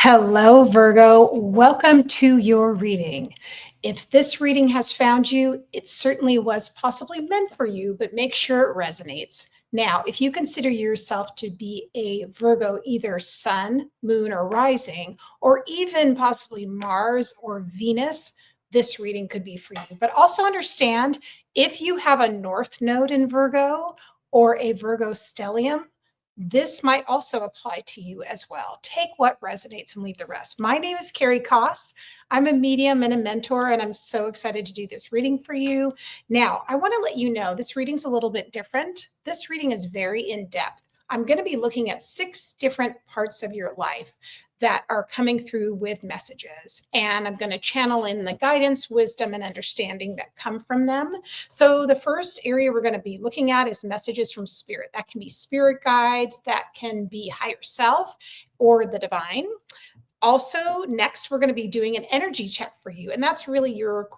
Hello, Virgo. Welcome to your reading. If this reading has found you, it certainly was possibly meant for you, but make sure it resonates. Now, if you consider yourself to be a Virgo, either sun, moon, or rising, or even possibly Mars or Venus, this reading could be for you. But also understand if you have a North Node in Virgo or a Virgo stellium, this might also apply to you as well. Take what resonates and leave the rest. My name is Carrie Koss. I'm a medium and a mentor, and I'm so excited to do this reading for you. Now, I want to let you know this reading's a little bit different. This reading is very in depth. I'm going to be looking at 6 different parts of your life that are coming through with messages. And I'm going to channel in the guidance, wisdom, and understanding that come from them. So the first area we're going to be looking at is messages from spirit. That can be spirit guides, that can be higher self or the divine. Also, next we're going to be doing an energy check for you. And that's really your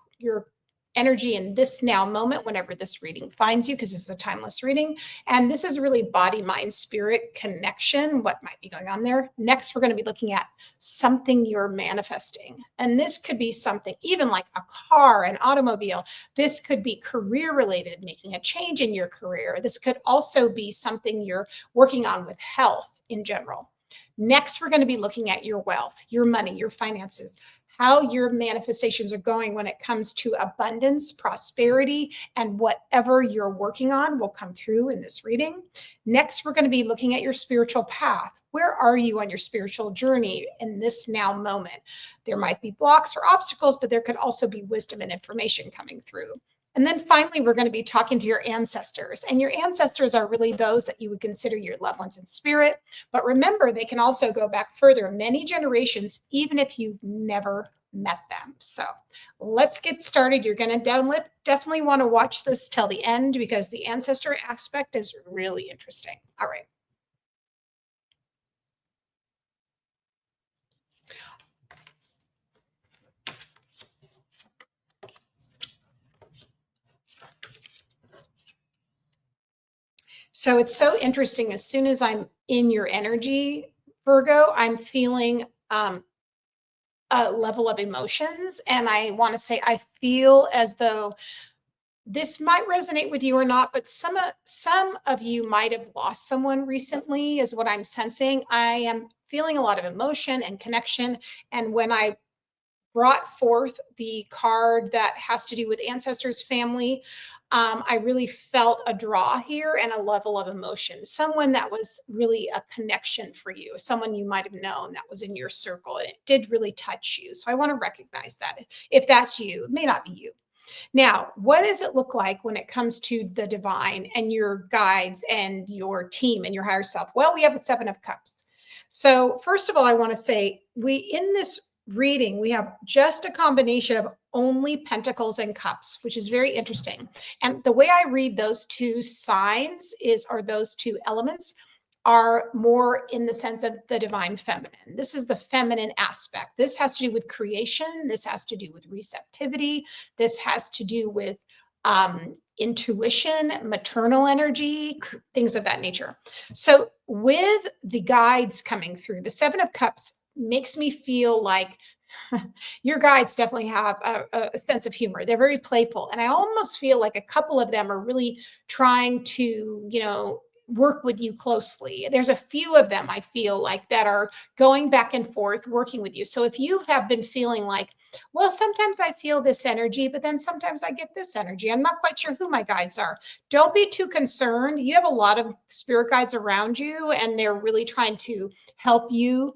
energy in this now moment whenever this reading finds you, because this is a timeless reading. And this is really body, mind, spirit connection, what might be going on there. Next, we're going to be looking at something you're manifesting. And this could be something even like a car, an automobile. This could be career related, making a change in your career. This could also be something you're working on with health in general. Next, we're going to be looking at your wealth, your money, your finances, how your manifestations are going when it comes to abundance, prosperity, and whatever you're working on will come through in this reading. Next, we're going to be looking at your spiritual path. Where are you on your spiritual journey in this now moment? There might be blocks or obstacles, but there could also be wisdom and information coming through. And then finally, we're going to be talking to your ancestors. And your ancestors are really those that you would consider your loved ones in spirit. But remember, they can also go back further, many generations, even if you've never met them. So let's get started. You're going to definitely want to watch this till the end because the ancestor aspect is really interesting. All right. So it's so interesting. As soon as I'm in your energy, Virgo, I'm feeling a level of emotions. And I want to say, I feel as though this might resonate with you or not, but some of you might have lost someone recently, is what I'm sensing. I am feeling a lot of emotion and connection. And when I brought forth the card that has to do with ancestors, family, I really felt a draw here and a level of emotion. Someone that was really a connection for you, someone you might have known that was in your circle. It did really touch you. So I want to recognize that. If that's you, it may not be you. Now, what does it look like when it comes to the divine and your guides and your team and your higher self? Well, we have the 7 of Cups. So first of all, I want to say in this reading, we have just a combination of only pentacles and cups, which is very interesting. And the way I read those 2 signs or those 2 elements are more in the sense of the divine feminine. This is the feminine aspect. This has to do with creation. This has to do with receptivity. This has to do with intuition, maternal energy, things of that nature. So with the guides coming through, the 7 of Cups makes me feel like your guides definitely have a sense of humor. They're very playful. And I almost feel like a couple of them are really trying to, work with you closely. There's a few of them I feel like that are going back and forth working with you. So if you have been feeling like, well, sometimes I feel this energy, but then sometimes I get this energy, I'm not quite sure who my guides are. Don't be too concerned. You have a lot of spirit guides around you, and they're really trying to help you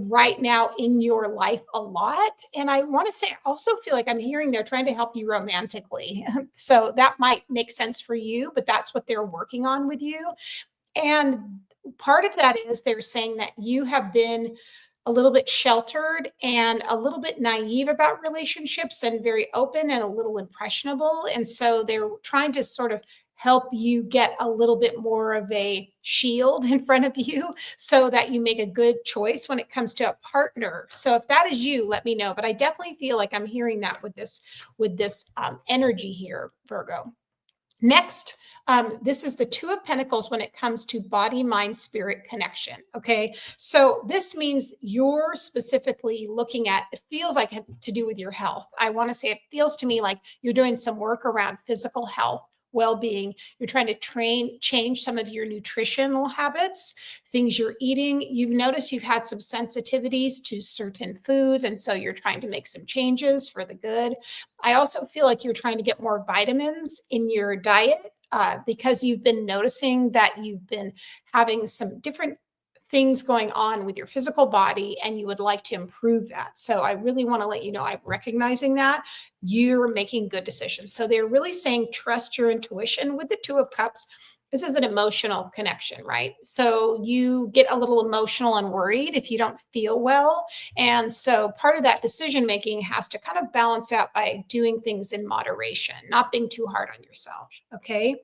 right now in your life a lot. And I want to say, I also feel like I'm hearing they're trying to help you romantically. So that might make sense for you, but that's what they're working on with you. And part of that is they're saying that you have been a little bit sheltered and a little bit naive about relationships and very open and a little impressionable. And so they're trying to sort of help you get a little bit more of a shield in front of you so that you make a good choice when it comes to a partner. So if that is you, let me know. But I definitely feel like I'm hearing that with this energy here, Virgo. Next, This is the Two of Pentacles when it comes to body, mind, spirit connection. Okay. So this means you're specifically looking at, it feels like it to do with your health. I want to say it feels to me like you're doing some work around physical health, well-being. You're trying to change some of your nutritional habits, things you're eating. You've noticed you've had some sensitivities to certain foods, and so you're trying to make some changes for the good. I also feel like you're trying to get more vitamins in your diet, because you've been noticing that you've been having some different things going on with your physical body and you would like to improve that. So I really want to let you know I'm recognizing that you're making good decisions. So they're really saying trust your intuition with the Two of Cups. This is an emotional connection, right? So you get a little emotional and worried if you don't feel well. And so part of that decision making has to kind of balance out by doing things in moderation, not being too hard on yourself. Okay.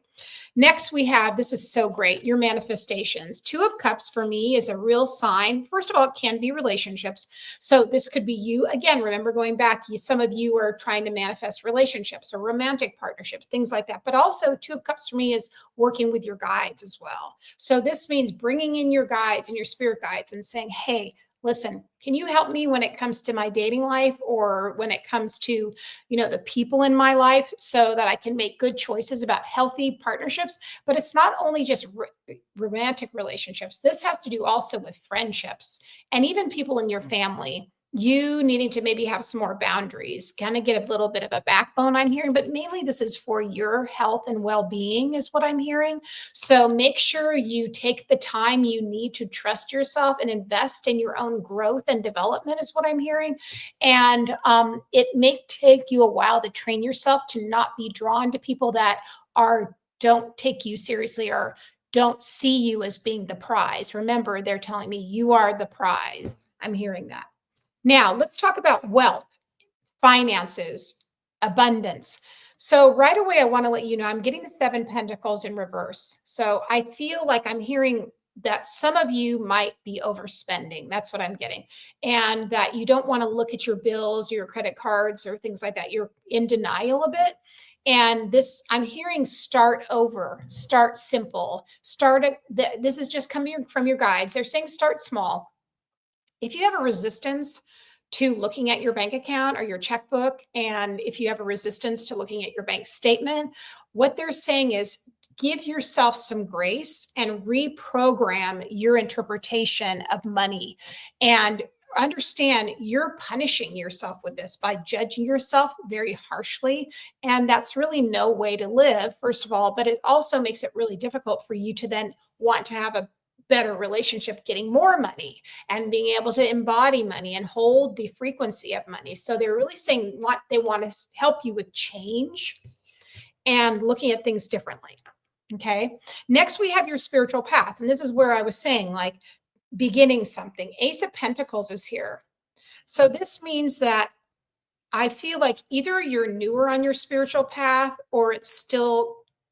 Next, we have, this is so great, your manifestations. Two of Cups for me is a real sign. First of all, it can be relationships. So this could be you. Again, remember going back, some of you are trying to manifest relationships or romantic partnerships, things like that. But also Two of Cups for me is working with your guides as well. So this means bringing in your guides and your spirit guides and saying, hey, listen, can you help me when it comes to my dating life or when it comes to, the people in my life so that I can make good choices about healthy partnerships? But it's not only just romantic relationships. This has to do also with friendships and even people in your family. You needing to maybe have some more boundaries, kind of get a little bit of a backbone, I'm hearing, but mainly this is for your health and well-being is what I'm hearing. So make sure you take the time you need to trust yourself and invest in your own growth and development is what I'm hearing. And it may take you a while to train yourself to not be drawn to people that don't take you seriously or don't see you as being the prize. Remember, they're telling me you are the prize. I'm hearing that. Now, let's talk about wealth, finances, abundance. So right away, I want to let you know, I'm getting the Seven Pentacles in reverse. So I feel like I'm hearing that some of you might be overspending. That's what I'm getting. And that you don't want to look at your bills, your credit cards, or things like that. You're in denial a bit. And this, I'm hearing start over, start simple, this is just coming from your guides. They're saying start small. If you have a resistance to looking at your bank account or your checkbook, and if you have a resistance to looking at your bank statement, what they're saying is give yourself some grace and reprogram your interpretation of money. And understand you're punishing yourself with this by judging yourself very harshly. And that's really no way to live, first of all, but it also makes it really difficult for you to then want to have a better relationship getting more money and being able to embody money and hold the frequency of money. So they're really saying what they want to help you with change and looking at things differently. Okay. Next, we have your spiritual path. And this is where I was saying, like, beginning something. Ace of Pentacles is here. So this means that I feel like either you're newer on your spiritual path or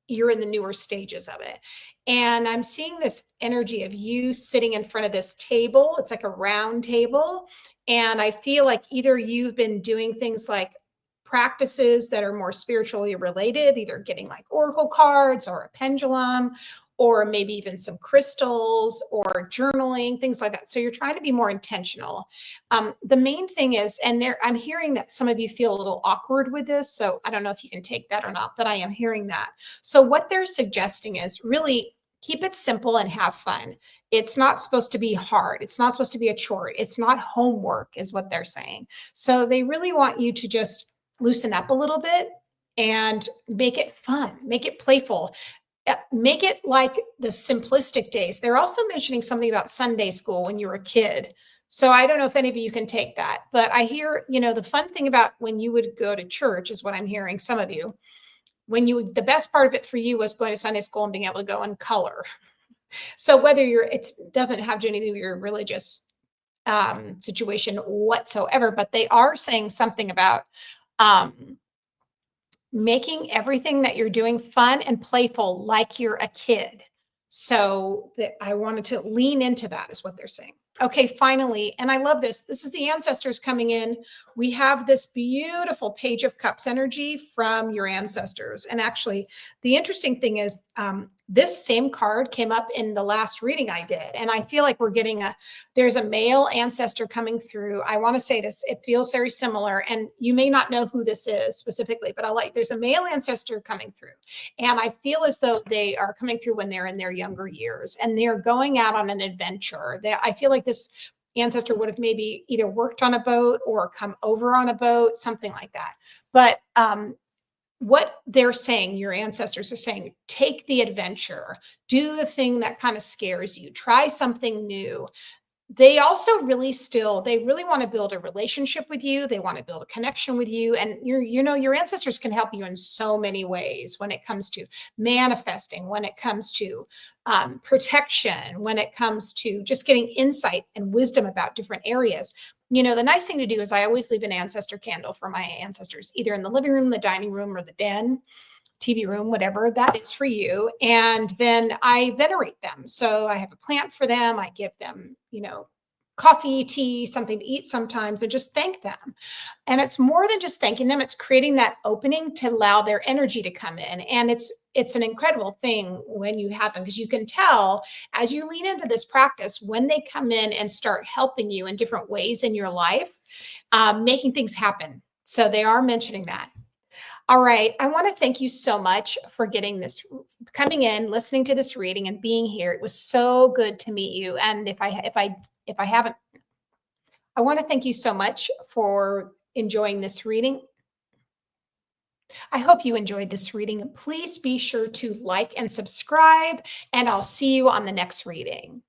you're in the newer stages of it. And I'm seeing this energy of you sitting in front of this table. It's like a round table. And I feel like either you've been doing things like practices that are more spiritually related, either getting like oracle cards or a pendulum, or maybe even some crystals or journaling, things like that. So you're trying to be more intentional. The main thing is, I'm hearing that some of you feel a little awkward with this. So I don't know if you can take that or not, but I am hearing that. So what they're suggesting is really keep it simple and have fun. It's not supposed to be hard. It's not supposed to be a chore. It's not homework is what they're saying. So they really want you to just loosen up a little bit and make it fun, make it playful. Make it like the simplistic days. They're also mentioning something about Sunday school when you were a kid. So I don't know if any of you can take that, but I hear, the fun thing about when you would go to church is what I'm hearing some of you. The best part of it for you was going to Sunday school and being able to go in color. So whether it doesn't have to do anything with your religious situation whatsoever, but they are saying something about making everything that you're doing fun and playful like you're a kid. So I wanted to lean into that is what they're saying. Okay, finally, and I love this. This is the ancestors coming in. We have this beautiful Page of Cups energy from your ancestors. And actually, the interesting thing is This same card came up in the last reading I did. And I feel like there's a male ancestor coming through. I want to say this, it feels very similar. And you may not know who this is specifically, but there's a male ancestor coming through. And I feel as though they are coming through when they're in their younger years and they're going out on an adventure. I feel like this ancestor would have maybe either worked on a boat or come over on a boat, something like that. But what they're saying, your ancestors are saying, take the adventure, do the thing that kind of scares you, try something new. They also they really want to build a relationship with you. They want to build a connection with you. And your ancestors can help you in so many ways when it comes to manifesting, when it comes to protection, when it comes to just getting insight and wisdom about different areas. The nice thing to do is I always leave an ancestor candle for my ancestors, either in the living room, the dining room, or the den, TV room, whatever that is for you. And then I venerate them. So I have a plant for them. I give them, coffee, tea, something to eat sometimes, and just thank them. And it's more than just thanking them. It's creating that opening to allow their energy to come in. And it's an incredible thing when you have them, because you can tell as you lean into this practice, when they come in and start helping you in different ways in your life, making things happen. So they are mentioning that. All right. I want to thank you so much for coming in, listening to this reading, and being here. It was so good to meet you. And if I haven't, I want to thank you so much for enjoying this reading. I hope you enjoyed this reading. Please be sure to like and subscribe, and I'll see you on the next reading.